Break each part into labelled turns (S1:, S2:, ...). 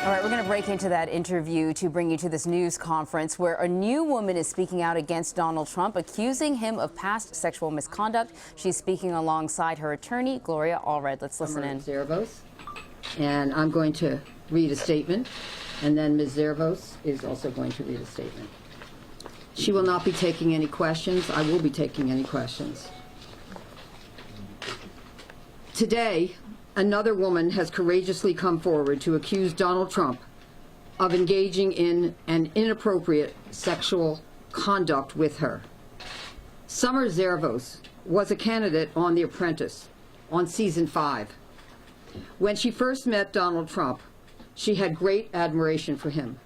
S1: All right, we're going to break into that interview to bring you to this news conference where a new woman is speaking out against Donald Trump, accusing him of past sexual misconduct. She's speaking alongside her attorney, Gloria Allred. Let's listen in.
S2: Zervos, and I'm going to read a statement, and then Ms. Zervos is also going to read a statement. She will not be taking any questions. I will be taking any questions. Today, another woman has courageously come forward to accuse Donald Trump of engaging in an inappropriate sexual conduct with her. Summer Zervos was a candidate on The Apprentice on season 5. When she first met Donald Trump, she had great admiration for him.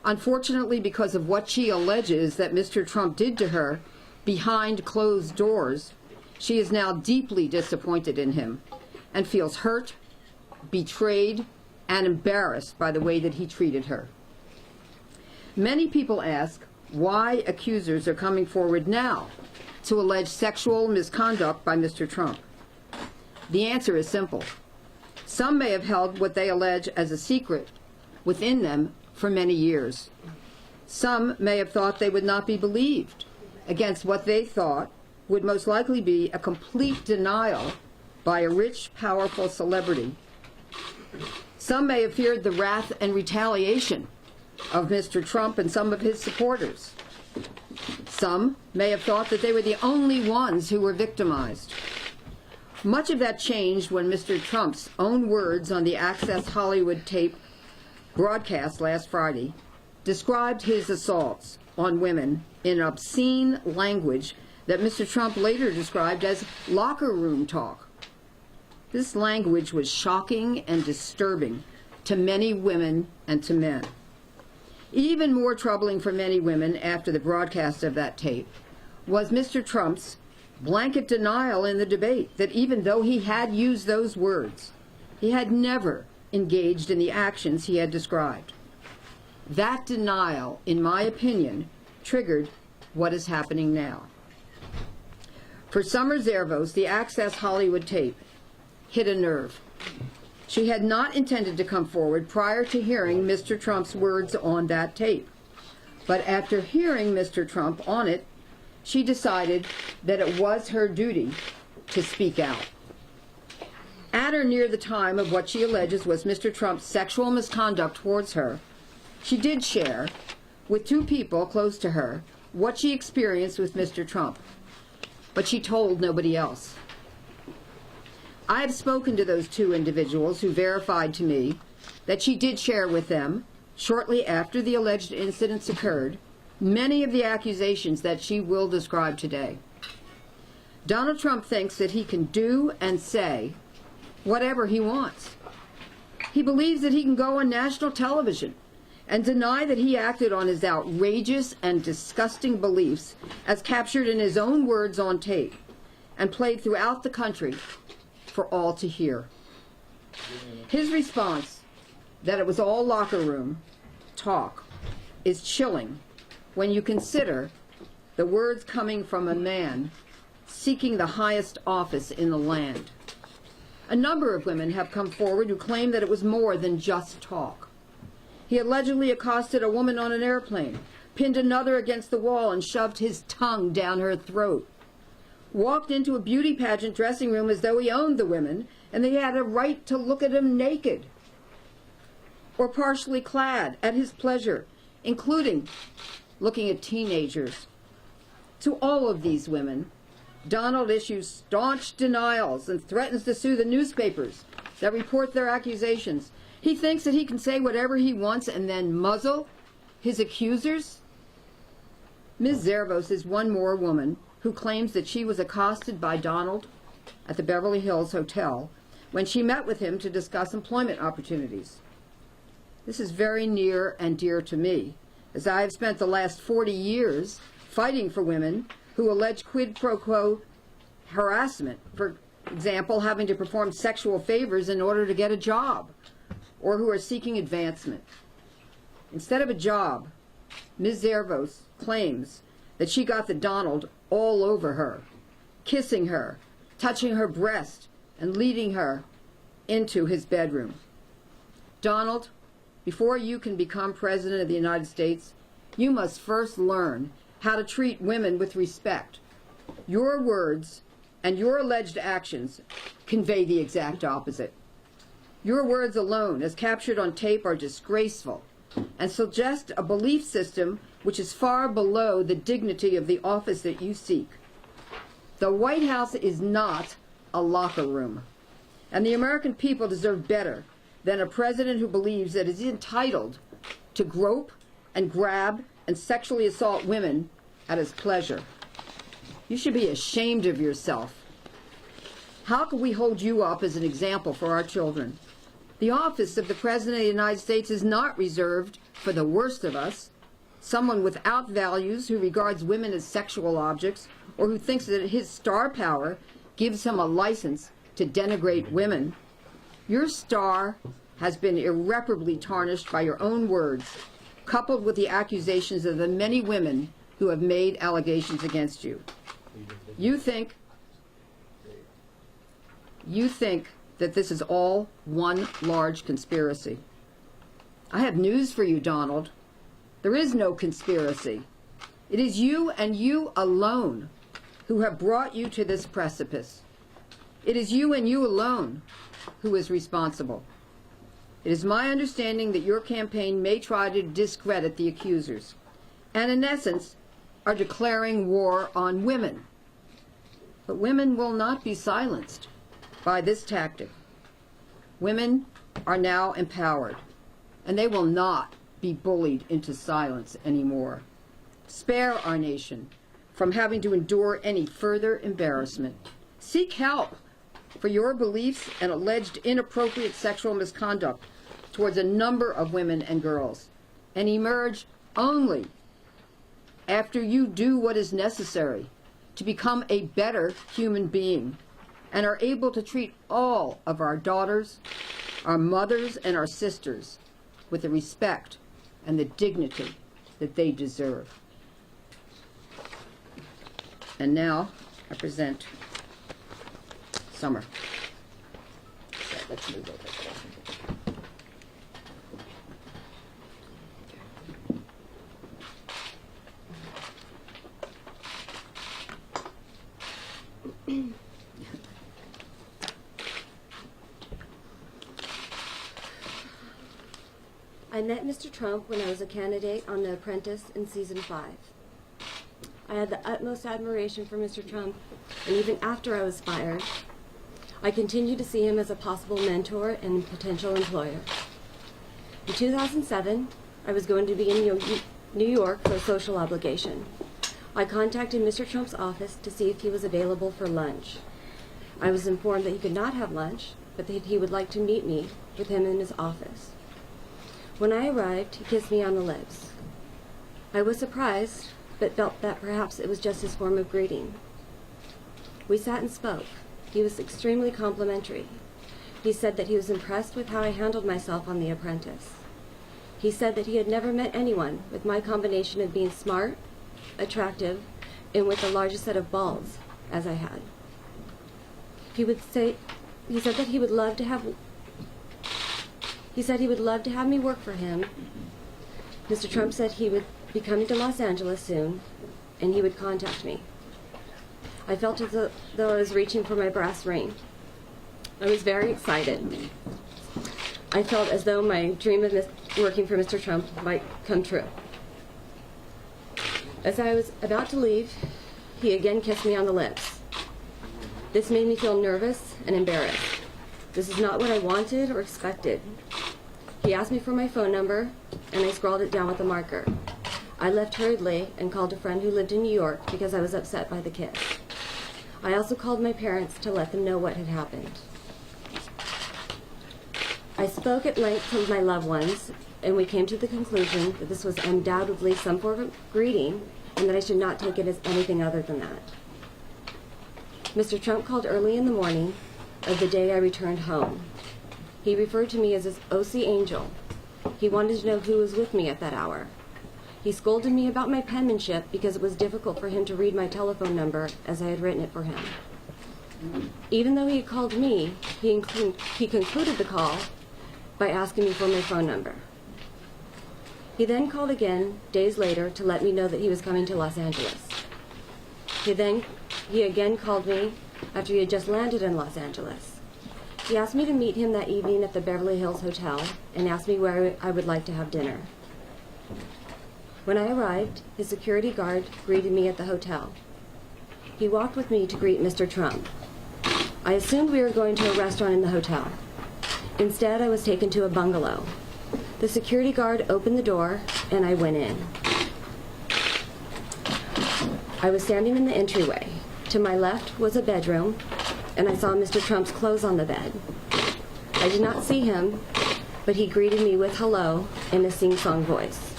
S2: Unfortunately, because of what she alleges that Mr. Trump did to her behind closed doors, she is now deeply disappointed in him and feels hurt, betrayed, and embarrassed by the way that he treated her. Many people ask why accusers are coming forward now to allege sexual misconduct by Mr. Trump. The answer is simple. Some may have held what they allege as a secret within them for many years. Some may have thought they would not be believed against what they thought would most likely be a complete denial by a rich, powerful celebrity. Some may have feared the wrath and retaliation of Mr. Trump and some of his supporters. Some may have thought that they were the only ones who were victimized. Much of that changed when Mr. Trump's own words on the Access Hollywood tape broadcast last Friday described his assaults on women in obscene language that Mr. Trump later described as locker room talk. This language was shocking and disturbing to many women and to men. Even more troubling for many women after the broadcast of that tape was Mr. Trump's blanket denial in the debate that even though he had used those words, he had never engaged in the actions he had described. That denial, in my opinion, triggered what is happening now. For Summer Zervos, the Access Hollywood tape hit a nerve. She had not intended to come forward prior to hearing Mr. Trump's words on that tape. But after hearing Mr. Trump on it, she decided that it was her duty to speak out. At or near the time of what she alleges was Mr. Trump's sexual misconduct towards her, she did share with two people close to her what she experienced with Mr. Trump, but she told nobody else. I have spoken to those two individuals who verified to me that she did share with them, shortly after the alleged incidents occurred, many of the accusations that she will describe today. Donald Trump thinks that he can do and say whatever he wants. He believes that he can go on national television and deny that he acted on his outrageous and disgusting beliefs as captured in his own words on tape and played throughout the country for all to hear. His response that it was all locker room talk is chilling when you consider the words coming from a man seeking the highest office in the land. A number of women have come forward who claim that it was more than just talk. He allegedly accosted a woman on an airplane, pinned another against the wall, and shoved his tongue down her throat. Walked into a beauty pageant dressing room as though he owned the women and they had a right to look at him naked or partially clad at his pleasure, including looking at teenagers. To all of these women, Donald issues staunch denials and threatens to sue the newspapers that report their accusations. He thinks that he can say whatever he wants and then muzzle his accusers. Ms. Zervos is one more woman who claims that she was accosted by Donald at the Beverly Hills Hotel when she met with him to discuss employment opportunities. This is very near and dear to me, as I have spent the last 40 years fighting for women who allege quid pro quo harassment, for example, having to perform sexual favors in order to get a job, or who are seeking advancement. Instead of a job, Ms. Zervos claims that she got the Donald all over her, kissing her, touching her breast, and leading her into his bedroom. Donald before you can become President of the United States, you must first learn how to treat women with respect. Your words and your alleged actions convey the exact opposite. Your words alone, as captured on tape, are disgraceful and suggest a belief system which is far below the dignity of the office that you seek. The White House is not a locker room, and the American people deserve better than a president who believes that he's entitled to grope and grab and sexually assault women at his pleasure. You should be ashamed of yourself. How can we hold you up as an example for our children? The office of the President of the United States is not reserved for the worst of us, someone without values who regards women as sexual objects, or who thinks that his star power gives him a license to denigrate women. Your star has been irreparably tarnished by your own words, coupled with the accusations of the many women who have made allegations against you. You think that this is all one large conspiracy. I have news for you, Donald. There is no conspiracy. It is you and you alone who have brought you to this precipice. It is you and you alone who is responsible. It is my understanding that your campaign may try to discredit the accusers, and in essence, are declaring war on women. But women will not be silenced by this tactic. Women are now empowered, and they will not be bullied into silence anymore. Spare our nation from having to endure any further embarrassment. Seek help for your beliefs and alleged inappropriate sexual misconduct towards a number of women and girls, and emerge only after you do what is necessary to become a better human being and are able to treat all of our daughters, our mothers, and our sisters with the respect and the dignity that they deserve. And now I present Summer. Let's move over.
S3: I met Mr. Trump when I was a candidate on The Apprentice in season 5. I had the utmost admiration for Mr. Trump, and even after I was fired, I continued to see him as a possible mentor and potential employer. In 2007, I was going to be in New York for a social obligation. I contacted Mr. Trump's office to see if he was available for lunch. I was informed that he could not have lunch, but that he would like to meet me with him in his office. When I arrived, he kissed me on the lips. I was surprised, but felt that perhaps it was just his form of greeting. We sat and spoke. He was extremely complimentary. He said that he was impressed with how I handled myself on The Apprentice. He said that he had never met anyone with my combination of being smart, attractive, and with the largest set of balls as I had. He said he would love to have me work for him. Mr. Trump said he would be coming to Los Angeles soon, and he would contact me. I felt as though I was reaching for my brass ring. I was very excited. I felt as though my dream of working for Mr. Trump might come true. As I was about to leave, he again kissed me on the lips. This made me feel nervous and embarrassed. This is not what I wanted or expected. He asked me for my phone number, and I scrawled it down with a marker. I left hurriedly and called a friend who lived in New York because I was upset by the kiss. I also called my parents to let them know what had happened. I spoke at length to my loved ones, and we came to the conclusion that this was undoubtedly some form of greeting and that I should not take it as anything other than that. Mr. Trump called early in the morning of the day I returned home. He referred to me as his OC angel. He wanted to know who was with me at that hour. He scolded me about my penmanship because it was difficult for him to read my telephone number as I had written it for him. Even though he had called me, he concluded the call by asking me for my phone number. He then called again days later to let me know that he was coming to Los Angeles. He again called me after he had just landed in Los Angeles. He asked me to meet him that evening at the Beverly Hills Hotel and asked me where I would like to have dinner. When I arrived, his security guard greeted me at the hotel. He walked with me to greet Mr. Trump. I assumed we were going to a restaurant in the hotel. Instead, I was taken to a bungalow. The security guard opened the door, and I went in. I was standing in the entryway. To my left was a bedroom, and I saw Mr. Trump's clothes on the bed. I did not see him, but he greeted me with hello in a sing-song voice.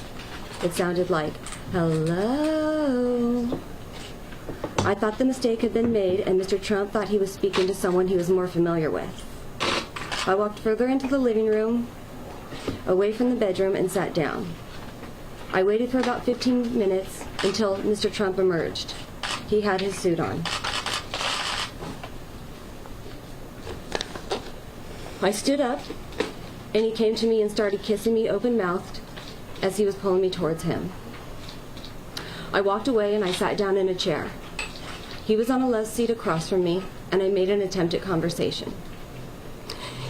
S3: It sounded like, hello. I thought the mistake had been made, and Mr. Trump thought he was speaking to someone he was more familiar with. I walked further into the living room, away from the bedroom, and sat down. I waited for about 15 minutes until Mr. Trump emerged. He had his suit on. I stood up, and he came to me and started kissing me open-mouthed as he was pulling me towards him. I walked away and I sat down in a chair. He was on a love seat across from me, and I made an attempt at conversation.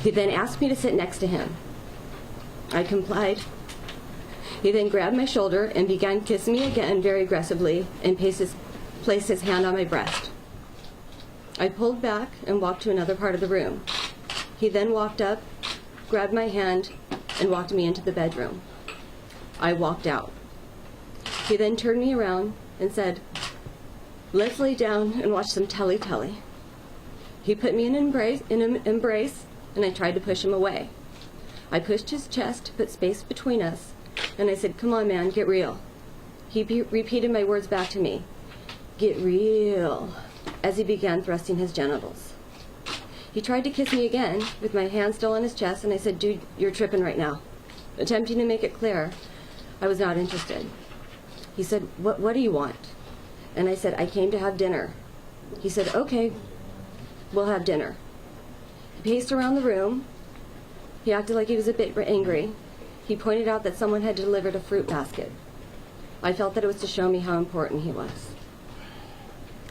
S3: He then asked me to sit next to him. I complied. He then grabbed my shoulder and began kissing me again very aggressively and placed his hand on my breast. I pulled back and walked to another part of the room. He then walked up, grabbed my hand, and walked me into the bedroom. I walked out. He then turned me around and said, "Let's lay down and watch some telly." He put me in an embrace, and I tried to push him away. I pushed his chest to put space between us, and I said, "Come on, man, get real." He repeated my words back to me, "Get real," as he began thrusting his genitals. He tried to kiss me again, with my hand still on his chest, and I said, "Dude, you're tripping right now," attempting to make it clear I was not interested. He said, What do you want?" And I said, "I came to have dinner." He said, "Okay, we'll have dinner." He paced around the room. He acted like he was a bit angry. He pointed out that someone had delivered a fruit basket. I felt that it was to show me how important he was.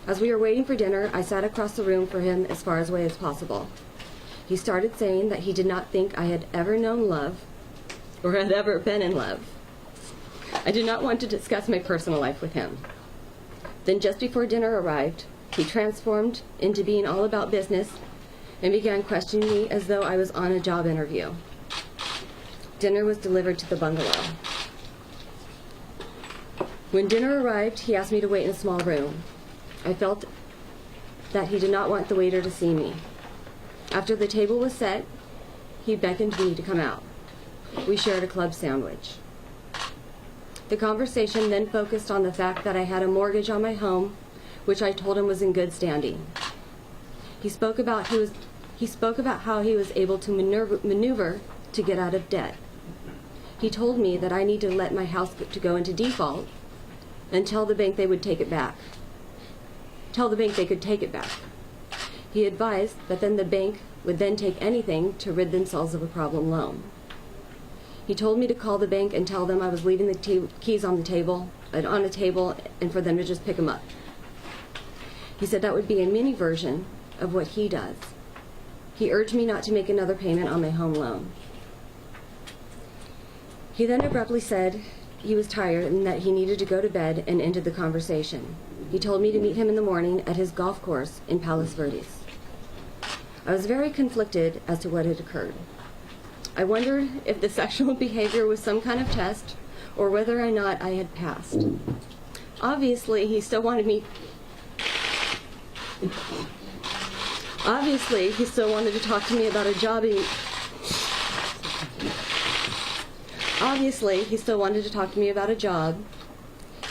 S3: As we were waiting for dinner, I sat across the room for him as far away as possible. He started saying that he did not think I had ever known love or had ever been in love. I did not want to discuss my personal life with him. Then just before dinner arrived, he transformed into being all about business and began questioning me as though I was on a job interview. Dinner was delivered to the bungalow. When dinner arrived, he asked me to wait in a small room. I felt that he did not want the waiter to see me. After the table was set, he beckoned me to come out. We shared a club sandwich. The conversation then focused on the fact that I had a mortgage on my home, which I told him was in good standing. He spoke about how he was able to maneuver to get out of debt. He told me that I need to let my house go into default and tell the bank they would take it back. Tell the bank they could take it back. He advised that then the bank would then take anything to rid themselves of a problem loan. He told me to call the bank and tell them I was leaving the keys on a table, and for them to just pick them up. He said that would be a mini version of what he does. He urged me not to make another payment on my home loan. He then abruptly said he was tired and that he needed to go to bed and ended the conversation. He told me to meet him in the morning at his golf course in Palos Verdes. I was very conflicted as to what had occurred. I wondered if the sexual behavior was some kind of test or whether or not I had passed. Obviously, he still wanted to talk to me about a job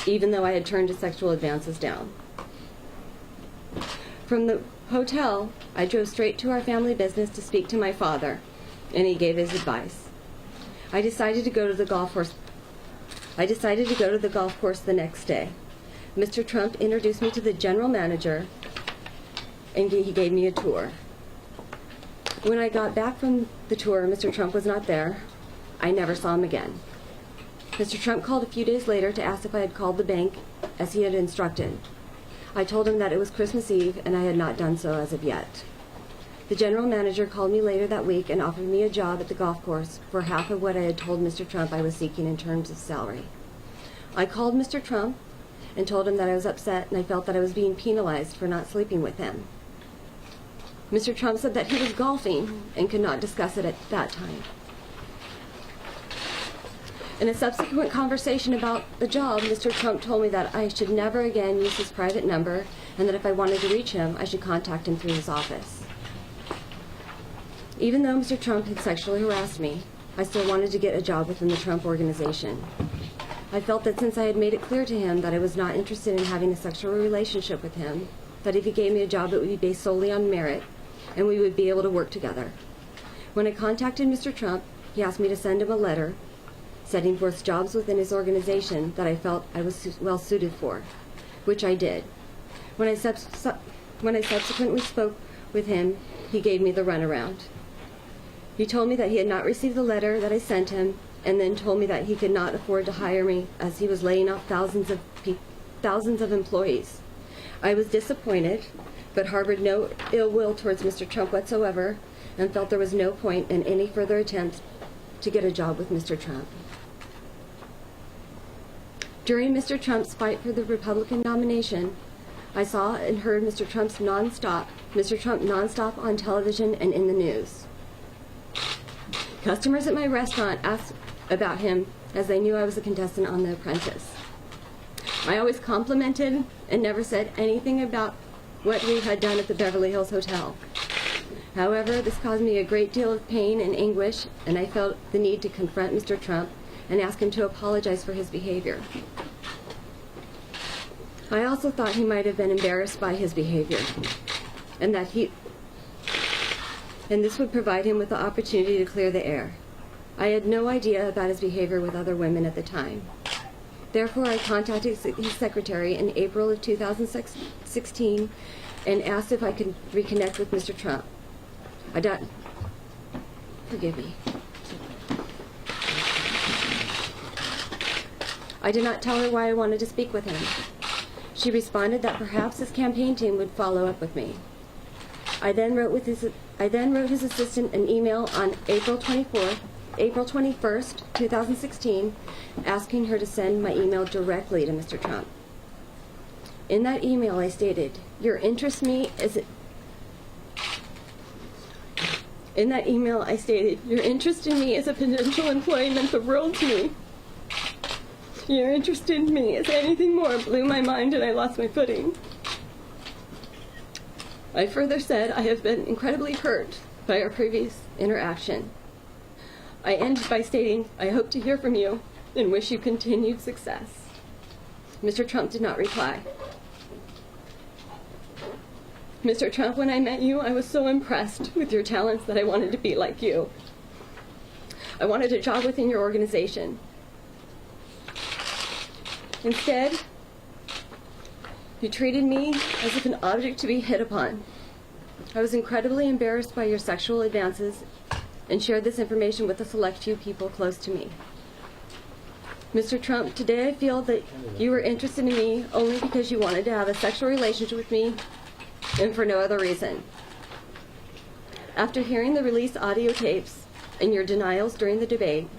S3: even though I had turned his sexual advances down. From the hotel, I drove straight to our family business to speak to my father, and he gave his advice. I decided to go to the golf course the next day. Mr. Trump introduced me to the general manager, and he gave me a tour. When I got back from the tour, Mr. Trump was not there. I never saw him again. Mr. Trump called a few days later to ask if I had called the bank as he had instructed. I told him that it was Christmas Eve and I had not done so as of yet. The general manager called me later that week and offered me a job at the golf course for half of what I had told Mr. Trump I was seeking in terms of salary. I called Mr. Trump and told him that I was upset and I felt that I was being penalized for not sleeping with him. Mr. Trump said that he was golfing and could not discuss it at that time. In a subsequent conversation about the job, Mr. Trump told me that I should never again use his private number and that if I wanted to reach him, I should contact him through his office. Even though Mr. Trump had sexually harassed me, I still wanted to get a job within the Trump organization. I felt that since I had made it clear to him that I was not interested in having a sexual relationship with him, that if he gave me a job it would be based solely on merit and we would be able to work together. When I contacted Mr. Trump, he asked me to send him a letter setting forth jobs within his organization that I felt I was well suited for, which I did. When I subsequently spoke with him, he gave me the runaround. He told me that he had not received the letter that I sent him, and then told me that he could not afford to hire me as he was laying off thousands of employees. I was disappointed, but harbored no ill will towards Mr. Trump whatsoever, and felt there was no point in any further attempts to get a job with Mr. Trump. During Mr. Trump's fight for the Republican nomination, I saw and heard Mr. Trump nonstop on television and in the news. Customers at my restaurant asked about him as they knew I was a contestant on The Apprentice. I always complimented and never said anything about what we had done at the Beverly Hills Hotel. However, this caused me a great deal of pain and anguish, and I felt the need to confront Mr. Trump and ask him to apologize for his behavior. I also thought he might have been embarrassed by his behavior, and this would provide him with the opportunity to clear the air. I had no idea about his behavior with other women at the time. Therefore, I contacted his secretary in April of 2016 and asked if I could reconnect with Mr. Trump. Forgive me. I did not tell her why I wanted to speak with him. She responded that perhaps his campaign team would follow up with me. I then wrote his assistant an email on April 21st, 2016, asking her to send my email directly to Mr. Trump. In that email, I stated, "Your interest in me as a potential employee meant the world to me. Your interest in me as anything more blew my mind and I lost my footing." I further said, "I have been incredibly hurt by our previous interaction." I ended by stating, "I hope to hear from you and wish you continued success." Mr. Trump did not reply. "Mr. Trump, when I met you, I was so impressed with your talents that I wanted to be like you. I wanted a job within your organization. Instead, you treated me as if an object to be hit upon. I was incredibly embarrassed by your sexual advances and shared this information with a select few people close to me. Mr. Trump, today I feel that you were interested in me only because you wanted to have a sexual relationship with me and for no other reason. After hearing the released audio tapes and your denials during the debate,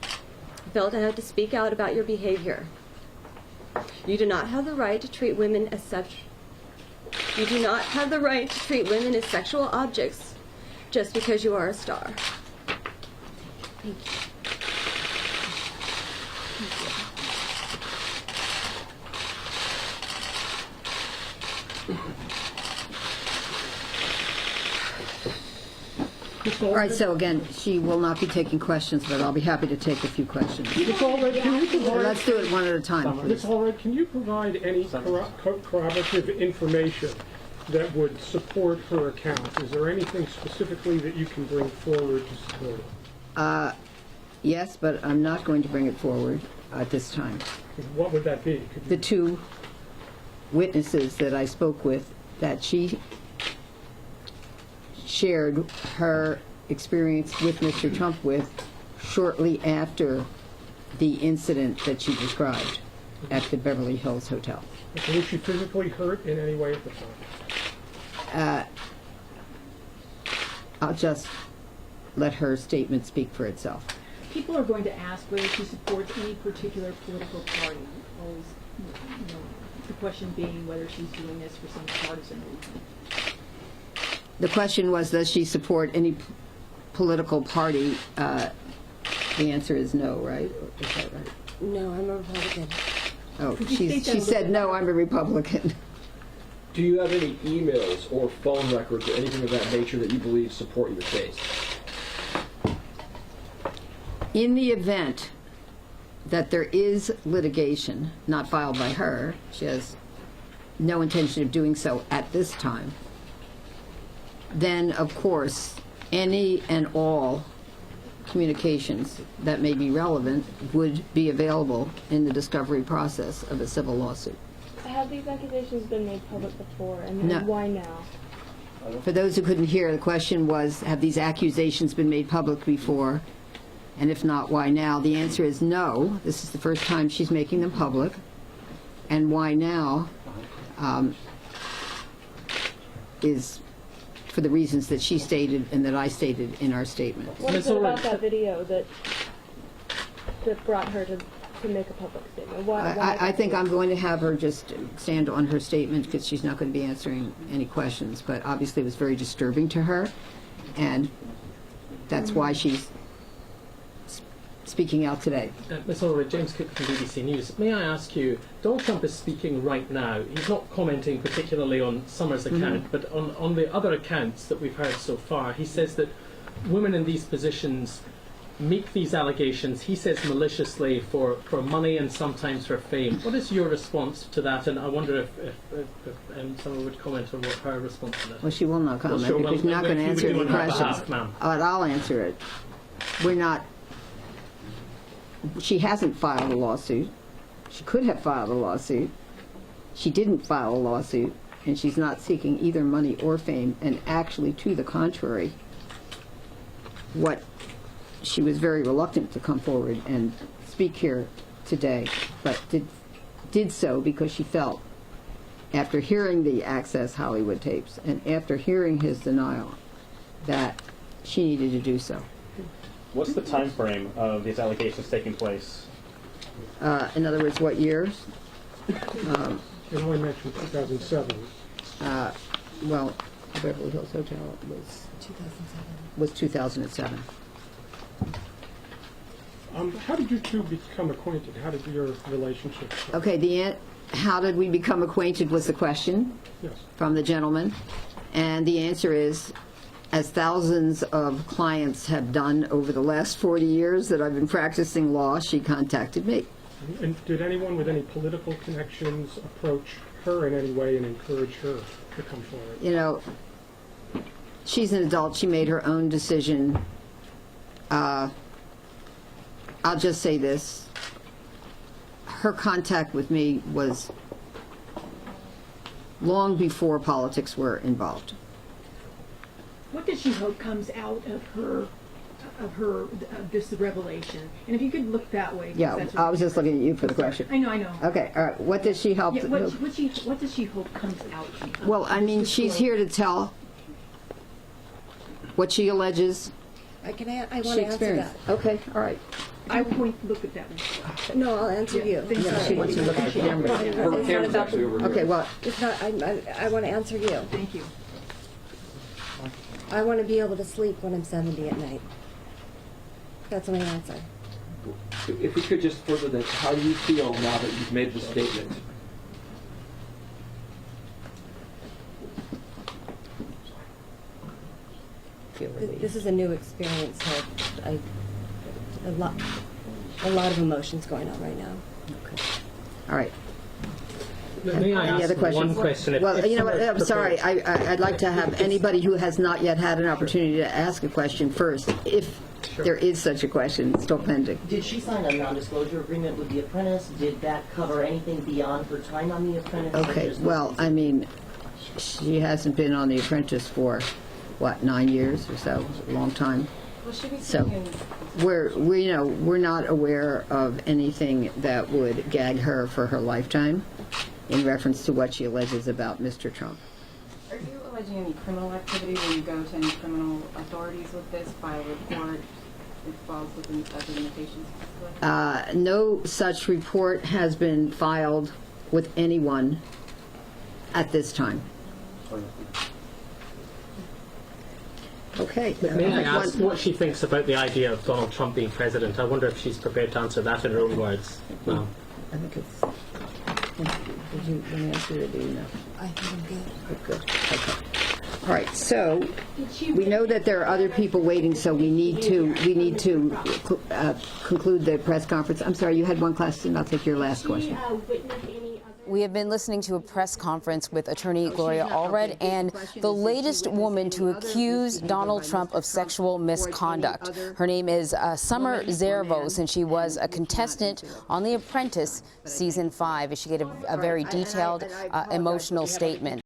S3: I felt I had to speak out about your behavior. You do not have the right to treat women as sexual objects just because you are a star." Thank you.
S2: All right, so again, she will not be taking questions, but I'll be happy to take a few questions.
S4: Ms. Allred, can you
S2: So
S4: provide,
S2: let's do it one at a time,
S4: Ms.
S2: please.
S4: Allred, can you provide any corroborative information that would support her account? Is there anything specifically that you can bring forward to support it?
S2: Yes, but I'm not going to bring it forward at this time.
S4: What would that be? Could
S2: The
S4: you,
S2: two witnesses that I spoke with, that she shared her experience with Mr. Trump with shortly after the incident that she described at the Beverly Hills Hotel.
S4: Was she physically hurt in any way at the time?
S2: I'll just let her statement speak for itself.
S5: People are going to ask whether she supports any particular political party. Always, you know, the question being whether she's doing this for some partisan reason.
S2: The question was, does she support any political party? The answer is no, right? Is that right?
S3: No, I'm a Republican.
S2: Oh,
S5: Could you state that
S2: she
S5: a
S2: said,
S5: little
S2: no,
S5: bit?
S2: I'm a Republican.
S6: Do you have any emails or phone records or anything of that nature that you believe support your case?
S2: In the event that there is litigation not filed by her, she has no intention of doing so at this time, then, of course, any and all communications that may be relevant would be available in the discovery process of a civil lawsuit.
S7: Have these accusations been made public before, and
S2: No.
S7: why now?
S2: For those who couldn't hear, the question was, have these accusations been made public before? And if not, why now? The answer is no. This is the first time she's making them public. And why now is for the reasons that she stated and that I stated in our statement.
S7: What is it about that video that brought her to make a public statement?
S2: I think I'm going to have her just stand on her statement because she's not going to be answering any questions. But obviously it was very disturbing to her, and that's why she's speaking out today.
S8: Ms. Ulrich, James Cook from BBC News. May I ask you, Donald Trump is speaking right now. He's not commenting particularly on Summers' account, but on the other accounts that we've heard so far, he says that women in these positions make these allegations, he says maliciously, for money and sometimes for fame. What is your response to that? And I wonder if someone would comment on what her response to that is.
S2: Well, she will not comment
S8: Well, sure,
S2: because she's not
S8: well,
S2: going to
S8: you would
S2: answer
S8: do
S2: any
S8: on her
S2: questions.
S8: behalf, ma'am.
S2: But I'll answer it. We're not. She hasn't filed a lawsuit. She could have filed a lawsuit. She didn't file a lawsuit, and she's not seeking either money or fame. And actually, to the contrary, what she was very reluctant to come forward and speak here today, but did so because she felt, after hearing the Access Hollywood tapes and after hearing his denial, that she needed to do so.
S9: What's the time frame of these allegations taking place?
S2: In other words, what years?
S4: It only mentioned 2007.
S2: Well, Beverly Hills Hotel was 2007.
S4: How did you two become acquainted? How did your relationship start?
S2: Okay, how did we become acquainted was the question
S4: Yes.
S2: from the gentleman. And the answer is, as thousands of clients have done over the last 40 years that I've been practicing law, she contacted me.
S4: And did anyone with any political connections approach her in any way and encourage her to come forward?
S2: You know, she's an adult. She made her own decision. I'll just say this. Her contact with me was long before politics were involved.
S5: What does she hope comes out of this revelation? And if you could look that way. 'cause
S2: Yeah,
S5: that's
S2: I was just looking at you for the question.
S5: I know.
S2: Okay, all right. What does she help?
S5: Yeah, what does she hope comes out of
S2: Well, I mean,
S5: this
S2: she's
S5: story?
S2: here to tell what she alleges
S3: I want
S2: she
S3: to answer
S2: experienced.
S3: that.
S2: Okay, all right.
S5: I point look at that one.
S3: No, I'll answer you.
S5: Thank you.
S2: She wants to look at the camera.
S6: Her
S3: It's not
S6: camera's
S3: about
S6: actually over here.
S2: Okay, well,
S3: It's not, I want to answer you.
S5: Thank you.
S3: I want to be able to sleep when I'm 70 at night. That's my answer.
S6: If we could just further that, how do you feel now that you've made the statement?
S3: This is a new experience, so a lot of emotions going on right now.
S2: all right.
S8: May I
S2: Any
S8: ask
S2: other questions?
S8: one question?
S2: Well, you know what, I'm sorry. I'd like to have anybody who has not yet had an opportunity to ask a question first, if there is such a question, still pending.
S10: Did she sign a non-disclosure agreement with The Apprentice? Did that cover anything beyond her time on The Apprentice?
S2: Okay,
S10: There's no
S2: well, I mean, she hasn't been on The Apprentice for, what, 9 years or so? A long time. So we're not aware of anything that would gag her for her lifetime in reference to what she alleges about Mr. Trump.
S11: Are you alleging any criminal activity where you go to any criminal authorities with this, file a report, it falls within statute of limitations?
S2: No such report has been filed with anyone at this time. Okay.
S8: May I ask what she thinks about the idea of Donald Trump being president? I wonder if she's prepared to answer that in her own words. No.
S2: I think it's. Did you let me ask you, or do you know? I think I'm good. Good. Okay. All right. So we know that there are other people waiting. So we need to conclude the press conference. I'm sorry, you had one question. I'll take your last question.
S1: We have been listening to a press conference with attorney Gloria Allred and the latest woman to accuse Donald Trump of sexual misconduct. Her name is Summer Zervos, and she was a contestant on The Apprentice Season 5. She gave a very detailed, emotional statement.